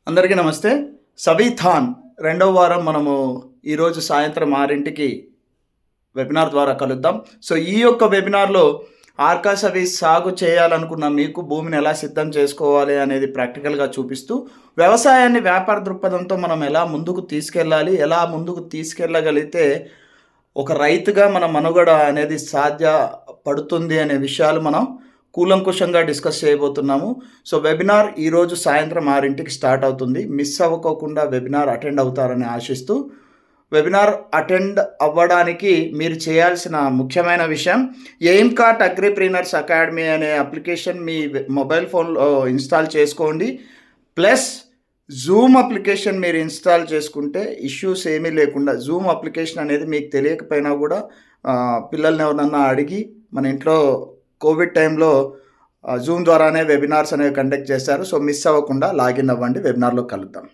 అందరికీ నమస్తే. సవీథాన్ రెండవ వారం మనము ఈరోజు సాయంత్రం 6కి వెబినార్ ద్వారా కలుద్దాం. సో ఈ యొక్క వెబినార్‌లో ఆర్కా సవీ సాగు చేయాలనుకున్న మీకు భూమిని ఎలా సిద్ధం చేసుకోవాలి అనేది ప్రాక్టికల్‌గా చూపిస్తూ, వ్యవసాయాన్ని వ్యాపార దృక్పథంతో మనం ఎలా ముందుకు తీసుకెళ్ళాలి, ఎలా ముందుకు తీసుకెళ్ళగలిగితే ఒక రైతుగా మన మనుగడ అనేది సాధ్యపడుతుంది అనే విషయాలు మనం కూలంకుషంగా డిస్కస్ చేయబోతున్నాము. సో వెబినార్ ఈరోజు సాయంత్రం 6కి స్టార్ట్ అవుతుంది. మిస్ అవ్వకోకుండా వెబినార్ అటెండ్ అవుతారని ఆశిస్తూ, వెబినార్ అటెండ్ అవ్వడానికి మీరు చేయాల్సిన ముఖ్యమైన విషయం, ఎయిమ్కాట్ అగ్రిప్రీనర్స్ అకాడమీ అనే అప్లికేషన్ మీ మొబైల్ ఫోన్లో ఇన్స్టాల్ చేసుకోండి. ప్లస్ జూమ్ అప్లికేషన్ మీరు ఇన్స్టాల్ చేసుకుంటే ఇష్యూస్ ఏమీ లేకుండా, జూమ్ అప్లికేషన్ అనేది మీకు తెలియకపోయినా కూడా పిల్లల్ని ఎవరినన్నా అడిగి, మన ఇంట్లో కోవిడ్ టైంలో జూమ్ ద్వారానే వెబినార్స్ అనేవి కండక్ట్ చేశారు. సో మిస్ అవ్వకుండా లాగిన్ అవ్వండి. వెబినార్లో కలుద్దాం.